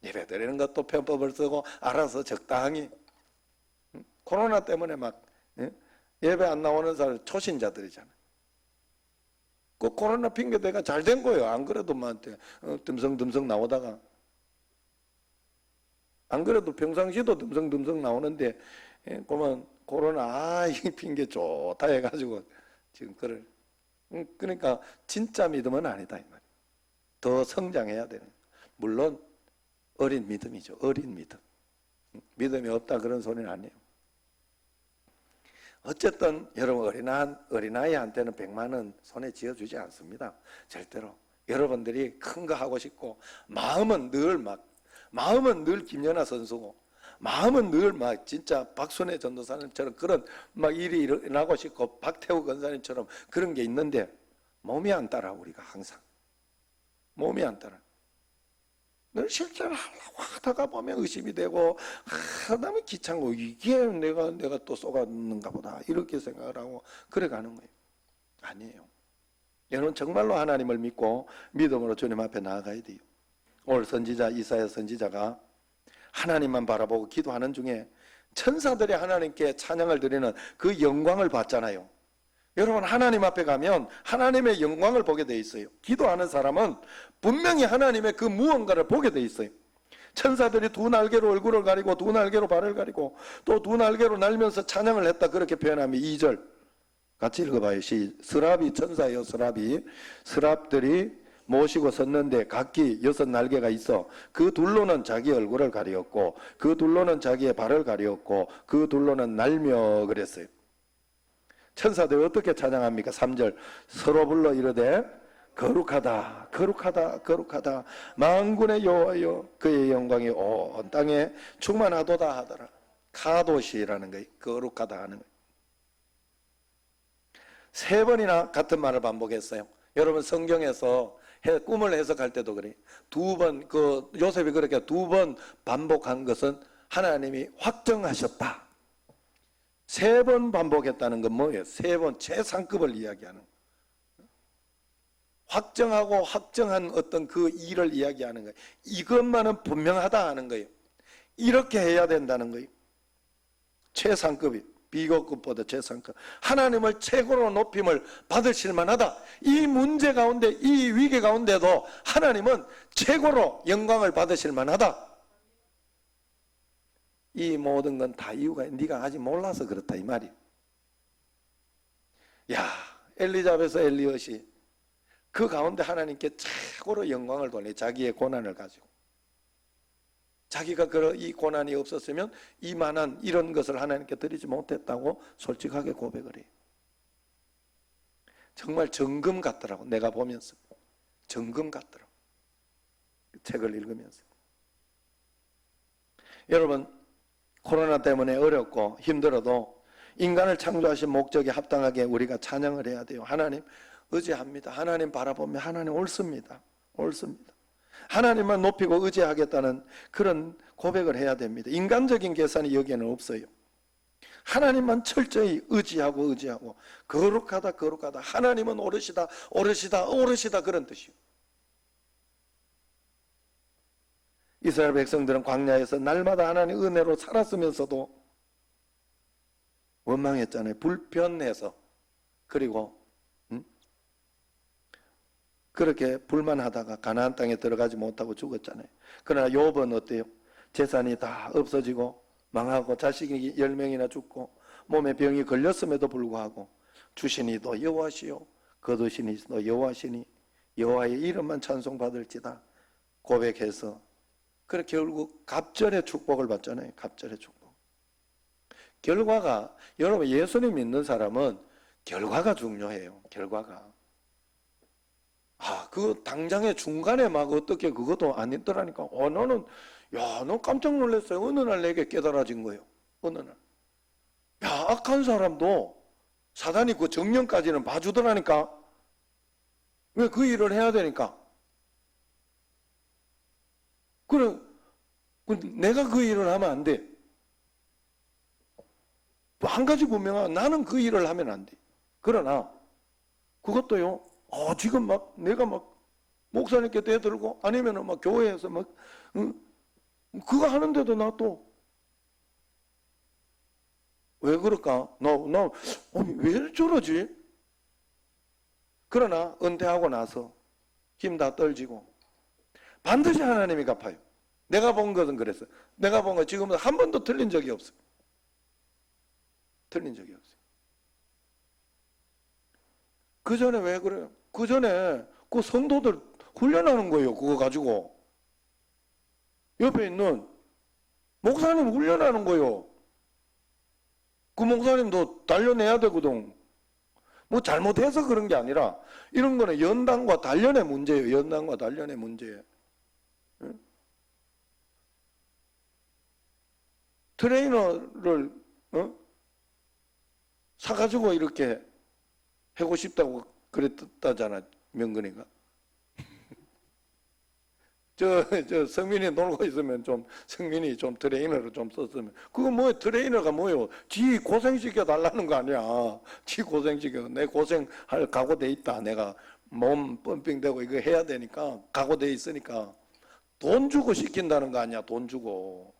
예배 드리는 것도 편법을 쓰고 알아서 적당히. 코로나 때문에 막 예배 안 나오는 사람 초신자들이잖아. 그 코로나 핑계대가 잘 된 거예요. 안 그래도 막 듬성듬성 나오다가, 안 그래도 평상시도 듬성듬성 나오는데 그러면 코로나 이 핑계 좋다 해가지고 지금 그럴. 그러니까 진짜 믿음은 아니다 이 말이에요. 더 성장해야 되는. 물론 어린 믿음이죠. 어린 믿음. 믿음이 없다 그런 소리는 아니에요. 어쨌든 여러분 어린아이한테는 100만 원 손에 쥐어주지 않습니다. 절대로. 여러분들이 큰 거 하고 싶고 마음은 늘 김연아 선수고 마음은 늘 막 진짜 박순애 전도사님처럼 그런 막 일이 일어나고 싶고 박태우 권사님처럼 그런 게 있는데 몸이 안 따라. 우리가 항상 몸이 안 따라. 늘 실천을 하려고 하다가 보면 의심이 되고 그다음에 귀찮고 이게 내가 또 속았는가 보다 이렇게 생각을 하고 그래 가는 거예요. 아니에요. 여러분 정말로 하나님을 믿고 믿음으로 주님 앞에 나아가야 돼요. 오늘 선지자 이사야 선지자가 하나님만 바라보고 기도하는 중에 천사들이 하나님께 찬양을 드리는 그 영광을 봤잖아요. 여러분 하나님 앞에 가면 하나님의 영광을 보게 돼 있어요. 기도하는 사람은 분명히 하나님의 그 무언가를 보게 돼 있어요. 천사들이 두 날개로 얼굴을 가리고 두 날개로 발을 가리고 또 두 날개로 날면서 찬양을 했다 그렇게 표현하면 2절 같이 읽어봐요. 스랍이 천사예요. 스랍들이 모시고 섰는데 각기 6날개가 있어 그 둘로는 자기 얼굴을 가리었고 그 둘로는 자기의 발을 가리었고 그 둘로는 날며 그랬어요. 천사들이 어떻게 찬양합니까? 3절 서로 불러 이르되 거룩하다 거룩하다 거룩하다 만군의 여호와여 그의 영광이 온 땅에 충만하도다 하더라. 카도시라는 거예요. 거룩하다 하는 거예요. 3번이나 같은 말을 반복했어요. 여러분 성경에서 꿈을 해석할 때도 그래요. 2번 요셉이 그렇게 2번 반복한 것은 하나님이 확정하셨다. 3번 반복했다는 건 뭐예요? 3번 최상급을 이야기하는 거예요. 확정하고 확정한 어떤 그 일을 이야기하는 거예요. 이것만은 분명하다 하는 거예요. 이렇게 해야 된다는 거예요. 최상급이 비고급보다 최상급. 하나님을 최고로 높임을 받으실 만하다. 이 문제 가운데 이 위기 가운데도 하나님은 최고로 영광을 받으실 만하다. 이 모든 건 다 이유가 네가 아직 몰라서 그렇다 이 말이에요. 야, 엘리자베스 엘리엇이 그 가운데 하나님께 최고로 영광을 돌려 자기의 고난을 가지고 자기가 이 고난이 없었으면 이만한 이런 것을 하나님께 드리지 못했다고 솔직하게 고백을 해요. 정말 정금 같더라고. 내가 보면서 정금 같더라고. 책을 읽으면서. 여러분 코로나 때문에 어렵고 힘들어도 인간을 창조하신 목적에 합당하게 우리가 찬양을 해야 돼요. 하나님 의지합니다. 하나님 바라보면 하나님 옳습니다. 옳습니다. 하나님만 높이고 의지하겠다는 그런 고백을 해야 됩니다. 인간적인 계산이 여기에는 없어요. 하나님만 철저히 의지하고 거룩하다 거룩하다. 하나님은 오르시다 오르시다 오르시다 그런 뜻이요. 이스라엘 백성들은 광야에서 날마다 하나님의 은혜로 살았으면서도 원망했잖아요. 불편해서. 그리고 그렇게 불만하다가 가나안 땅에 들어가지 못하고 죽었잖아요. 그러나 욥은 어때요? 재산이 다 없어지고 망하고 자식이 10명이나 죽고 몸에 병이 걸렸음에도 불구하고 주시니 너 여호와시요 거두시니 너 여호와시니 여호와의 이름만 찬송받을지다 고백해서 그렇게 결국 갑절의 축복을 받잖아요. 갑절의 축복. 결과가 여러분 예수님 믿는 사람은 결과가 중요해요. 결과가. 그 당장에 중간에 막 어떻게 그것도 안 있더라니까. 너는 너 깜짝 놀랐어요. 어느 날 내게 깨달아진 거예요. 어느 날. 악한 사람도 사단이 그 정령까지는 봐주더라니까. 왜 그 일을 해야 되니까? 그래, 내가 그 일을 하면 안 돼. 또 한 가지 분명한, 나는 그 일을 하면 안 돼. 그러나 그것도요, 지금 막 내가 막 목사님께 대들고 아니면은 막 교회에서 막 그거 하는데도 나 또 왜 그럴까? 왜 저러지? 그러나 은퇴하고 나서 힘 다 떨지고 반드시 하나님이 갚아요. 내가 본 것은 그랬어요. 내가 본 거 지금은 한 번도 틀린 적이 없어요. 틀린 적이 없어요. 그 전에 왜 그래요? 그 전에 그 성도들 훈련하는 거예요. 그거 가지고. 옆에 있는 목사님 훈련하는 거예요. 그 목사님도 단련해야 되거든. 뭐 잘못해서 그런 게 아니라 이런 거는 연단과 단련의 문제예요. 연단과 단련의 문제예요. 응? 트레이너를 사가지고 이렇게 하고 싶다고 그랬다잖아, 명근이가. 저 성민이 놀고 있으면 좀 성민이 좀 트레이너를 좀 썼으면, 그거 뭐 트레이너가 뭐요? 지 고생시켜 달라는 거 아니야. 지 고생시켜. 내 고생할 각오돼 있다. 내가 몸 펌핑되고 이거 해야 되니까 각오돼 있으니까 돈 주고 시킨다는 거 아니야. 돈 주고.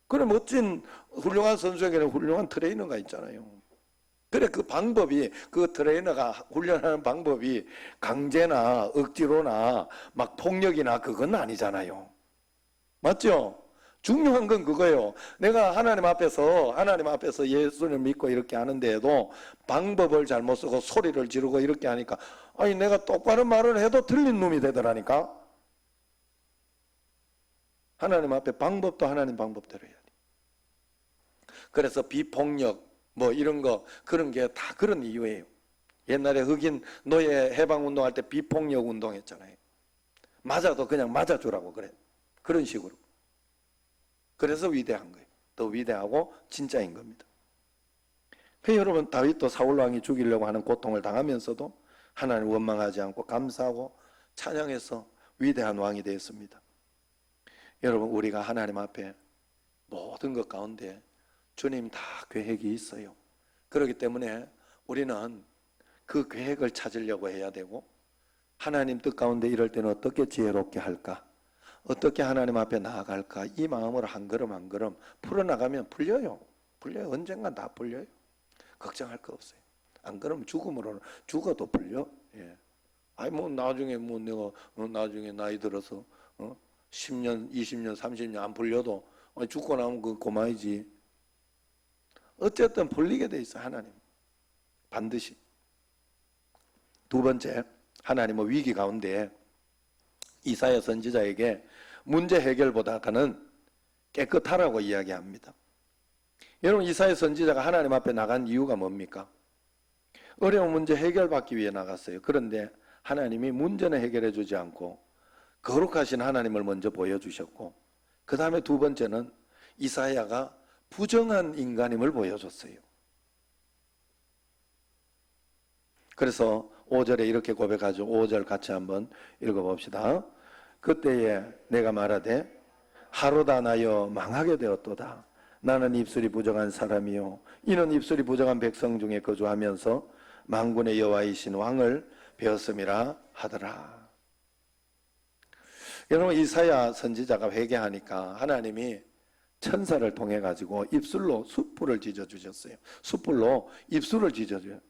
그래 멋진 훌륭한 선수에게는 훌륭한 트레이너가 있잖아요. 그래 그 방법이, 그 트레이너가 훈련하는 방법이 강제나 억지로나 막 폭력이나 그건 아니잖아요. 맞죠? 중요한 건 그거예요. 내가 하나님 앞에서 예수를 믿고 이렇게 하는데도 방법을 잘못 쓰고 소리를 지르고 이렇게 하니까, 아니 내가 똑바로 말을 해도 틀린 놈이 되더라니까. 하나님 앞에 방법도 하나님 방법대로 해야 돼. 그래서 비폭력 뭐 이런 거, 그런 게 다 그런 이유예요. 옛날에 흑인 노예 해방운동 할 때 비폭력 운동 했잖아요. 맞아도 그냥 맞아주라고 그래. 그런 식으로. 그래서 위대한 거예요. 더 위대하고 진짜인 겁니다. 그 여러분, 다윗도 사울왕이 죽이려고 하는 고통을 당하면서도 하나님을 원망하지 않고 감사하고 찬양해서 위대한 왕이 되었습니다. 여러분, 우리가 하나님 앞에 모든 것 가운데 주님 다 계획이 있어요. 그렇기 때문에 우리는 그 계획을 찾으려고 해야 되고, 하나님 뜻 가운데 이럴 때는 어떻게 지혜롭게 할까? 어떻게 하나님 앞에 나아갈까? 이 마음으로 한 걸음 한 걸음 풀어나가면 풀려요. 언젠간 다 풀려요. 걱정할 거 없어요. 안 그러면 죽어도 풀려. 예. 아니 뭐 나중에 뭐 내가 나중에 나이 들어서 10년, 20년, 30년 안 풀려도 죽고 나면 그 고마이지. 어쨌든 풀리게 돼 있어, 하나님. 반드시. 두 번째, 하나님은 위기 가운데 이사야 선지자에게 문제 해결보다는 깨끗하라고 이야기합니다. 여러분, 이사야 선지자가 하나님 앞에 나간 이유가 뭡니까? 어려운 문제 해결받기 위해 나갔어요. 그런데 하나님이 문제는 해결해 주지 않고 거룩하신 하나님을 먼저 보여주셨고, 그 다음에 두 번째는 이사야가 부정한 인간임을 보여줬어요. 그래서 5절에 이렇게 고백하죠. 5절 같이 한번 읽어봅시다. 그때에 내가 말하되 하루다 나여 망하게 되었도다. 나는 입술이 부정한 사람이요 이는 입술이 부정한 백성 중에 거주하면서 만군의 여호와이신 왕을 배웠음이라 하더라. 여러분, 이사야 선지자가 회개하니까 하나님이 천사를 통해 가지고 입술로 숯불을 지져 주셨어요. 숯불로 입술을 지져 줘요.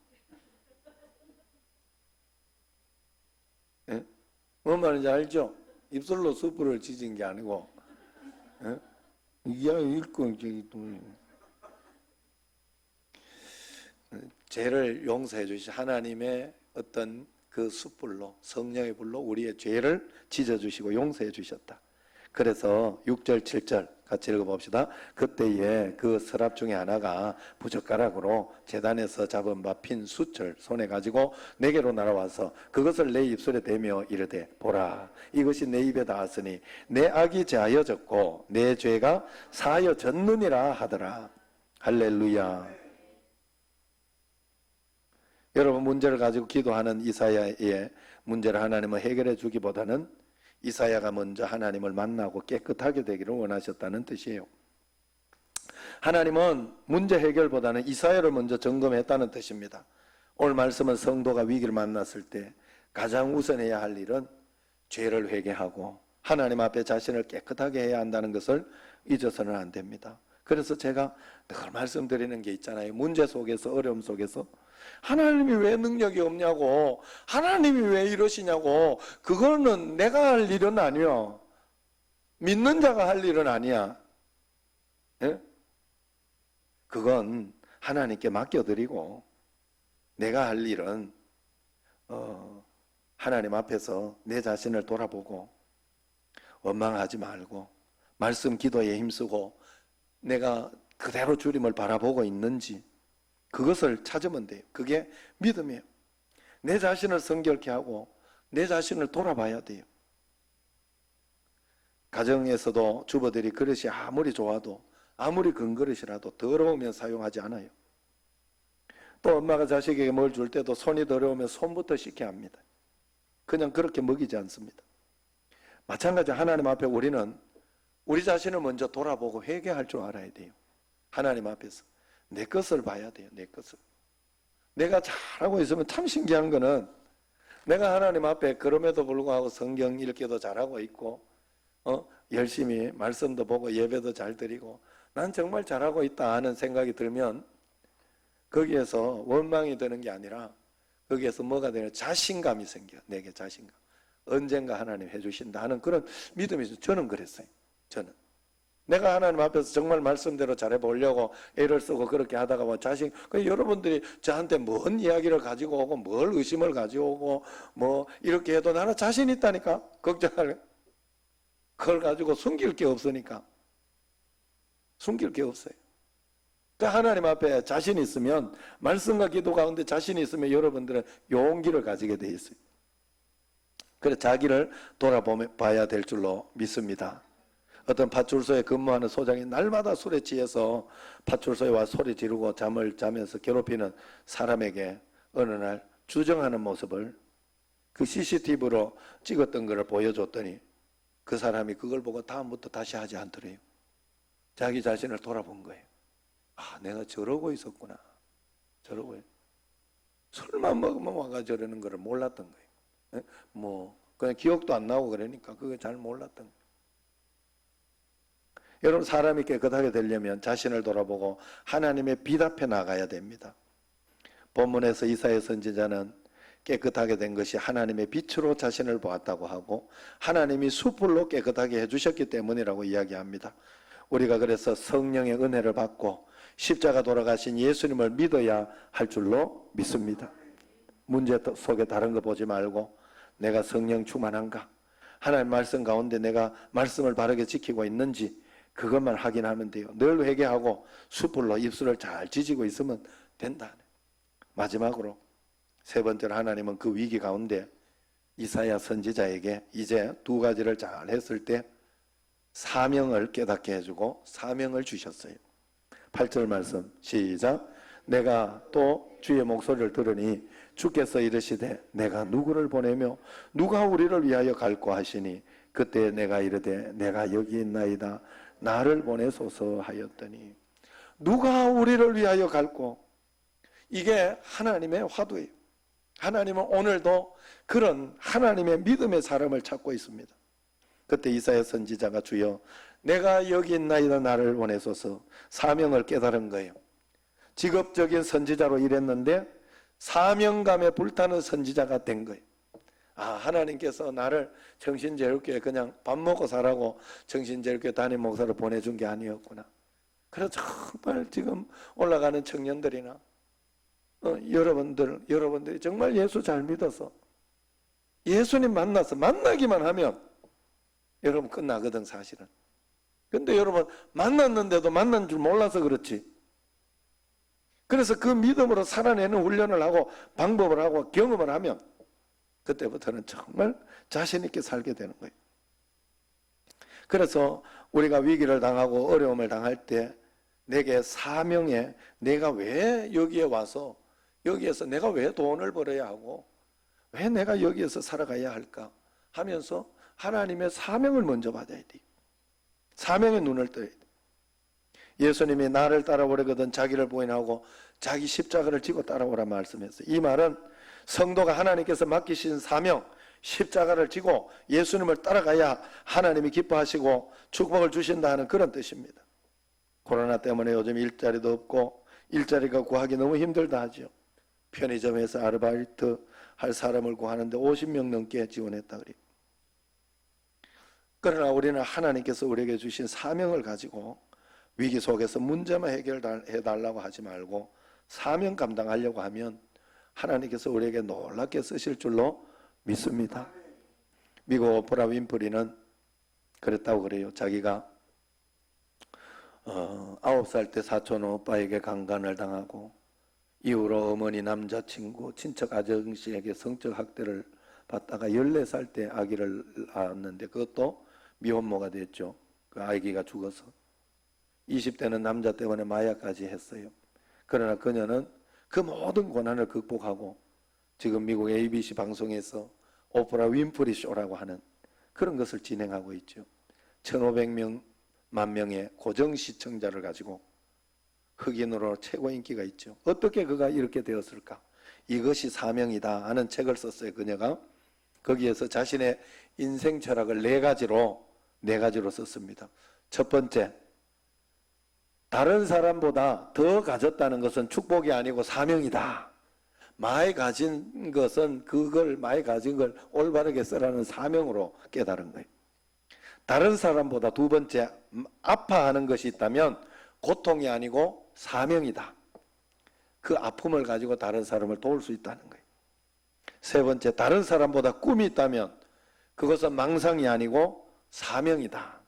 예? 뭔 말인지 알죠? 입술로 숯불을 지진 게 아니고, 예? 이게 읽고 죄를 용서해 주신 하나님의 어떤 그 숯불로, 성령의 불로 우리의 죄를 지져 주시고 용서해 주셨다. 그래서 6절 7절 같이 읽어봅시다. 그때에 그 서랍 중에 하나가 부젓가락으로 제단에서 잡은 바 핀 숯을 손에 가지고 내게로 날아와서 그것을 내 입술에 대며 이르되 보라, 이것이 내 입에 닿았으니 내 악이 제하여졌고 내 죄가 사하여졌느니라 하더라. 할렐루야. 여러분, 문제를 가지고 기도하는 이사야의 문제를 하나님은 해결해 주기보다는 이사야가 먼저 하나님을 만나고 깨끗하게 되기를 원하셨다는 뜻이에요. 하나님은 문제 해결보다는 이사야를 먼저 점검했다는 뜻입니다. 오늘 말씀은 성도가 위기를 만났을 때 가장 우선해야 할 일은 죄를 회개하고 하나님 앞에 자신을 깨끗하게 해야 한다는 것을 잊어서는 안 됩니다. 그래서 제가 늘 말씀드리는 게 있잖아요. 문제 속에서, 어려움 속에서 하나님이 왜 능력이 없냐고, 하나님이 왜 이러시냐고, 그거는 내가 할 일은 아니야. 믿는 자가 할 일은 아니야. 예? 그건 하나님께 맡겨드리고 내가 할 일은 하나님 앞에서 내 자신을 돌아보고 원망하지 말고 말씀 기도에 힘쓰고 내가 그대로 주님을 바라보고 있는지 그것을 찾으면 돼요. 그게 믿음이에요. 내 자신을 성결케 하고 내 자신을 돌아봐야 돼요. 가정에서도 주부들이 그릇이 아무리 좋아도 아무리 큰 그릇이라도 더러우면 사용하지 않아요. 또 엄마가 자식에게 뭘 줄 때도 손이 더러우면 손부터 씻게 합니다. 그냥 그렇게 먹이지 않습니다. 마찬가지 하나님 앞에 우리는 우리 자신을 먼저 돌아보고 회개할 줄 알아야 돼요. 하나님 앞에서 내 것을 봐야 돼요. 내 것을. 내가 잘하고 있으면 참 신기한 거는 내가 하나님 앞에 그럼에도 불구하고 성경 읽기도 잘하고 있고 열심히 말씀도 보고 예배도 잘 드리고 난 정말 잘하고 있다 하는 생각이 들면 거기에서 원망이 되는 게 아니라 거기에서 뭐가 되냐, 자신감이 생겨. 내게 자신감. 언젠가 하나님 해주신다 하는 그런 믿음이 있어요. 저는 그랬어요. 저는 내가 하나님 앞에서 정말 말씀대로 잘해보려고 애를 쓰고 그렇게 하다가 뭐 자신, 여러분들이 저한테 뭔 이야기를 가지고 오고 뭘 의심을 가지고 오고 뭐 이렇게 해도 나는 자신 있다니까. 걱정할, 그걸 가지고 숨길 게 없으니까. 숨길 게 없어요. 그러니까 하나님 앞에 자신이 있으면, 말씀과 기도 가운데 자신이 있으면 여러분들은 용기를 가지게 돼 있어요. 그래서 자기를 돌아봐야 될 줄로 믿습니다. 어떤 파출소에 근무하는 소장이 날마다 술에 취해서 파출소에 와 소리 지르고 잠을 자면서 괴롭히는 사람에게 어느 날 주정하는 모습을 그 CCTV로 찍었던 것을 보여줬더니 그 사람이 그걸 보고 다음부터 다시 하지 않더래요. 자기 자신을 돌아본 거예요. 아, 내가 저러고 있었구나. 저러고 술만 먹으면 와가 저러는 거를 몰랐던 거예요. 뭐 그냥 기억도 안 나고 그러니까 그거 잘 몰랐던 거예요. 여러분, 사람이 깨끗하게 되려면 자신을 돌아보고 하나님의 빛 앞에 나가야 됩니다. 본문에서 이사야 선지자는 깨끗하게 된 것이 하나님의 빛으로 자신을 보았다고 하고 하나님이 숯불로 깨끗하게 해주셨기 때문이라고 이야기합니다. 우리가 그래서 성령의 은혜를 받고 십자가 돌아가신 예수님을 믿어야 할 줄로 믿습니다. 문제 속에 다른 거 보지 말고 내가 성령 충만한가, 하나님 말씀 가운데 내가 말씀을 바르게 지키고 있는지 그것만 확인하면 돼요. 늘 회개하고 숯불로 입술을 잘 지지고 있으면 된다. 마지막으로 세 번째로 하나님은 그 위기 가운데 이사야 선지자에게 이제 두 가지를 잘 했을 때 사명을 깨닫게 해주고 사명을 주셨어요. 8절 말씀 시작. 내가 또 주의 목소리를 들으니 주께서 이르시되 내가 누구를 보내며 누가 우리를 위하여 갈고 하시니 그때 내가 이르되 내가 여기 있나이다 나를 보내소서 하였더니, 누가 우리를 위하여 갈고, 이게 하나님의 화두예요. 하나님은 오늘도 그런 하나님의 믿음의 사람을 찾고 있습니다. 그때 이사야 선지자가 주여 내가 여기 있나이다 나를 보내소서, 사명을 깨달은 거예요. 직업적인 선지자로 일했는데 사명감에 불타는 선지자가 된 거예요. 아, 하나님께서 나를 정신제일교회 그냥 밥 먹고 살라고 정신제일교회 담임 목사로 보내준 게 아니었구나. 그래서 정말 지금 올라가는 청년들이나 여러분들이 정말 예수 잘 믿어서 예수님 만나기만 하면 여러분 끝나거든 사실은. 근데 여러분 만났는데도 만난 줄 몰라서 그렇지. 그래서 그 믿음으로 살아내는 훈련을 하고 방법을 하고 경험을 하면 그때부터는 정말 자신 있게 살게 되는 거예요. 그래서 우리가 위기를 당하고 어려움을 당할 때 내게 사명에 내가 왜 여기에 와서 여기에서 내가 왜 돈을 벌어야 하고 왜 내가 여기에서 살아가야 할까 하면서 하나님의 사명을 먼저 받아야 돼요. 사명의 눈을 떠야 돼요. 예수님이 나를 따라오려거든 자기를 부인하고 자기 십자가를 지고 따라오라 말씀했어요. 이 말은 성도가 하나님께서 맡기신 사명, 십자가를 지고 예수님을 따라가야 하나님이 기뻐하시고 축복을 주신다 하는 그런 뜻입니다. 코로나 때문에 요즘 일자리도 없고 일자리가 구하기 너무 힘들다 하죠. 편의점에서 아르바이트 할 사람을 구하는데 50명 넘게 지원했다 그래요. 그러나 우리는 하나님께서 우리에게 주신 사명을 가지고 위기 속에서 문제만 해결해달라고 하지 말고 사명 감당하려고 하면 하나님께서 우리에게 놀랍게 쓰실 줄로 믿습니다. 미국 오프라 윈프리는 그랬다고 그래요. 자기가 9살 때 사촌 오빠에게 강간을 당하고 이후로 어머니, 남자친구, 친척 아저씨에게 성적 학대를 받다가 14살 때 아기를 낳았는데 그것도 미혼모가 됐죠. 그 아기가 죽어서 20대는 남자 때문에 마약까지 했어요. 그러나 그녀는 그 모든 고난을 극복하고 지금 미국 ABC 방송에서 오프라 윈프리 쇼라고 하는 그런 것을 진행하고 있죠. 1500만 명의 고정 시청자를 가지고 흑인으로 최고 인기가 있죠. 어떻게 그가 이렇게 되었을까? 이것이 사명이다 하는 책을 썼어요. 그녀가 거기에서 자신의 인생 철학을 네 가지로 썼습니다. 첫 번째, 다른 사람보다 더 가졌다는 것은 축복이 아니고 사명이다. 많이 가진 것은 많이 가진 걸 올바르게 쓰라는 사명으로 깨달은 거예요. 다른 사람보다 두 번째, 아파하는 것이 있다면 고통이 아니고 사명이다. 그 아픔을 가지고 다른 사람을 도울 수 있다는 거예요. 세 번째, 다른 사람보다 꿈이 있다면 그것은 망상이 아니고 사명이다.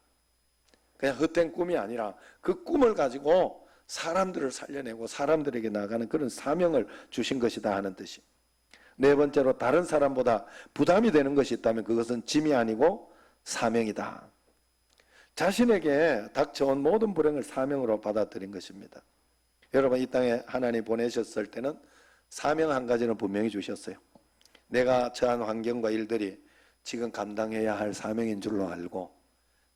그냥 헛된 꿈이 아니라 그 꿈을 가지고 사람들을 살려내고 사람들에게 나가는 그런 사명을 주신 것이다 하는 뜻이. 네 번째로, 다른 사람보다 부담이 되는 것이 있다면 그것은 짐이 아니고 사명이다. 자신에게 닥쳐온 모든 불행을 사명으로 받아들인 것입니다. 여러분, 이 땅에 하나님 보내셨을 때는 사명 한 가지는 분명히 주셨어요. 내가 처한 환경과 일들이 지금 감당해야 할 사명인 줄로 알고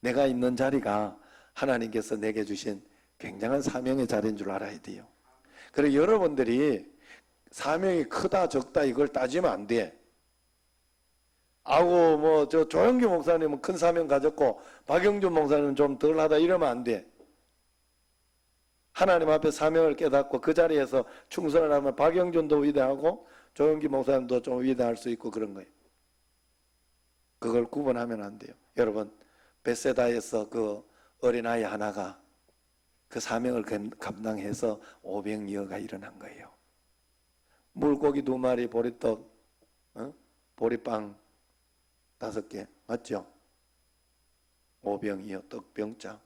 내가 있는 자리가 하나님께서 내게 주신 굉장한 사명의 자리인 줄 알아야 돼요. 그리고 여러분들이 사명이 크다 적다 이걸 따지면 안 돼. 아우 저 조영규 목사님은 큰 사명 가졌고 박영준 목사님은 좀 덜하다 이러면 안 돼. 하나님 앞에 사명을 깨닫고 그 자리에서 충성을 하면 박영준도 위대하고 조영규 목사님도 좀 위대할 수 있고 그런 거예요. 그걸 구분하면 안 돼요. 여러분, 베세다에서 그 어린아이 하나가 그 사명을 감당해서 500여가 일어난 거예요. 물고기 2마리, 보리떡, 보리빵 5개, 맞죠? 5병이요, 떡병장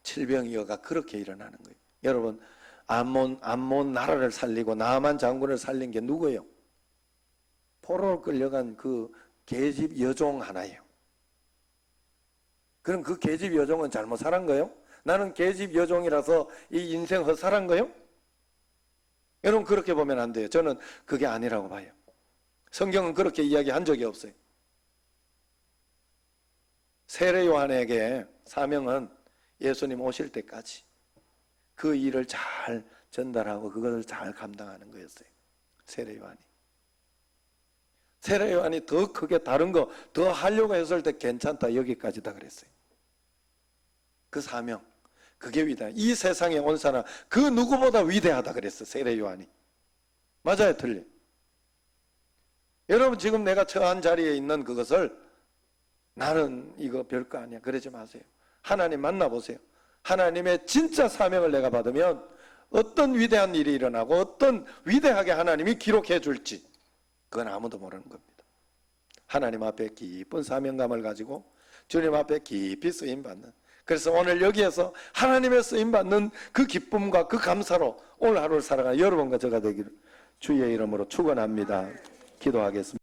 7병이어가 그렇게 일어나는 거예요. 여러분, 암몬 나라를 살리고 나만 장군을 살린 게 누구예요? 포로로 끌려간 그 계집 여종 하나예요. 그럼 그 계집 여종은 잘못 살은 거예요? 나는 계집 여종이라서 이 인생 헛살은 거예요? 여러분, 그렇게 보면 안 돼요. 저는 그게 아니라고 봐요. 성경은 그렇게 이야기한 적이 없어요. 세례 요한에게 사명은 예수님 오실 때까지 그 일을 잘 전달하고 그것을 잘 감당하는 거였어요. 세례 요한이. 세례 요한이 더 크게 다른 거 더 하려고 했을 때 괜찮다 여기까지다 그랬어요. 그 사명, 그게 위대해. 이 세상에 온 사람 그 누구보다 위대하다 그랬어 세례 요한이. 맞아요, 틀려? 여러분, 지금 내가 처한 자리에 있는 그것을 나는 이거 별거 아니야 그러지 마세요. 하나님 만나보세요. 하나님의 진짜 사명을 내가 받으면 어떤 위대한 일이 일어나고 어떤 위대하게 하나님이 기록해 줄지 그건 아무도 모르는 겁니다. 하나님 앞에 깊은 사명감을 가지고 주님 앞에 깊이 쓰임받는, 그래서 오늘 여기에서 하나님의 쓰임받는 그 기쁨과 그 감사로 오늘 하루를 살아가는 여러분과 저가 되기를 주의 이름으로 축원합니다. 기도하겠습니다.